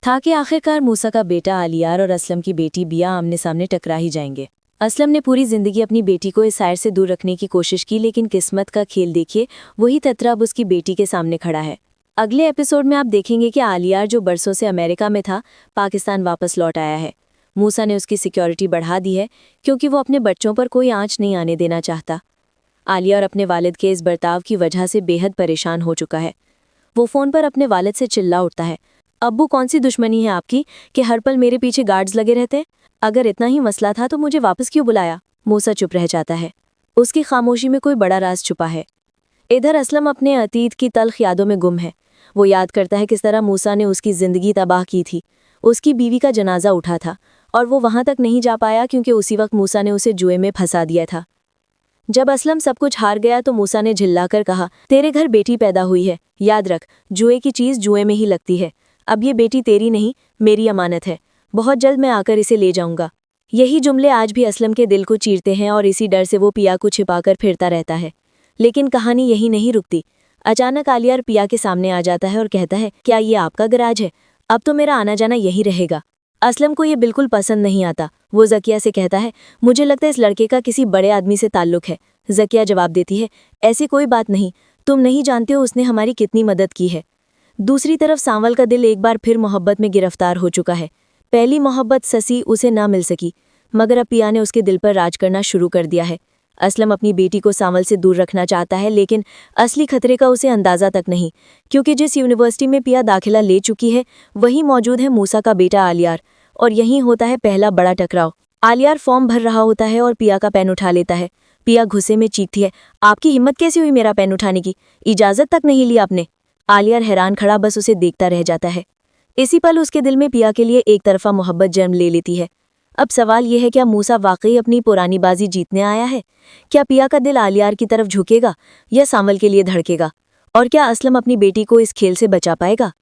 था कि आखिरकार मूसा का बेटा आलियार और असलम की बेटी बिया आमने सामने टकरा ही जाएंगे। असलम ने पूरी जिंदगी अपनी बेटी को इस सैर से दूर रखने की कोशिश की, लेकिन किस्मत का खेल देखिए, वही ततरा अब उसकी बेटी के सामने खड़ा है। अगले एपिसोड में आप देखेंगे कि आलियार जो बरसों से अमेरिका में था, पाकिस्तान वापस लौट आया है। मूसा ने उसकी सिक्योरिटी बढ़ा दी है क्योंकि वो अपने बच्चों पर कोई आंच नहीं आने देना चाहता। आलियार अपने वालिद के इस बर्ताव की वजह से बेहद परेशान हो चुका है। वो फ़ोन पर अपने वालिद से चिल्ला उठता है, अब्बू कौन सी दुश्मनी है आपकी कि हर पल मेरे पीछे गार्ड्स लगे रहते? अगर इतना ही मसला था तो मुझे वापस क्यों बुलाया? मूसा चुप रह जाता है। उसकी खामोशी में कोई बड़ा राज छुपा है। इधर असलम अपने अतीत की तल्ख यादों में गुम है। वो याद करता है किस तरह मूसा ने उसकी ज़िंदगी तबाह की थी। उसकी बीवी का जनाजा उठा था और वो वहाँ तक नहीं जा पाया क्योंकि उसी वक्त मूसा ने उसे जुए में फंसा दिया था। जब असलम सब कुछ हार गया तो मूसा ने झिल्लाकर कहा, तेरे घर बेटी पैदा हुई है, याद रख, जुए की चीज़ जुए में ही लगती है। अब ये बेटी तेरी नहीं, मेरी अमानत है। बहुत जल्द मैं आकर इसे ले जाऊंगा। यही जुमले आज भी असलम के दिल को चीरते हैं और इसी डर से वो पिया को छिपाकर फिरता रहता है। लेकिन कहानी यही नहीं रुकती। अचानक आलियार पिया के सामने आ जाता है और कहता है, क्या ये आपका गराज है? अब तो मेरा आना जाना यही रहेगा। असलम को ये बिल्कुल पसंद नहीं आता। वो ज़किया से कहता है, मुझे लगता है इस लड़के का किसी बड़े आदमी से ताल्लुक है। ज़किया जवाब देती है, ऐसी कोई बात नहीं, तुम नहीं जानते हो उसने हमारी कितनी मदद की है। दूसरी तरफ सांवल का दिल एक बार फिर मोहब्बत में गिरफ्तार हो चुका है। पहली मोहब्बत ससी उसे ना मिल सकी, मगर अब पिया ने उसके दिल पर राज करना शुरू कर दिया है। असलम अपनी बेटी को सांवल से दूर रखना चाहता है, लेकिन असली खतरे का उसे अंदाज़ा तक नहीं, क्योंकि जिस यूनिवर्सिटी में पिया दाखिला ले चुकी है वहीं मौजूद है मूसा का बेटा आलियार, और यहीं होता है पहला बड़ा टकराव। आलियार फॉर्म भर रहा होता है और पिया का पेन उठा लेता है। पिया गुस्से में चीखती है, आपकी हिम्मत कैसी हुई मेरा पेन उठाने की? इजाज़त तक नहीं ली आपने। आलियार हैरान खड़ा बस उसे देखता रह जाता है। इसी पल उसके दिल में पिया के लिए एक तरफा मोहब्बत जन्म ले लेती है। अब सवाल यह है, क्या मूसा वाकई अपनी पुरानी बाजी जीतने आया है? क्या पिया का दिल आलियार की तरफ झुकेगा या सांवल के लिए धड़केगा? और क्या असलम अपनी बेटी को इस खेल से बचा पाएगा?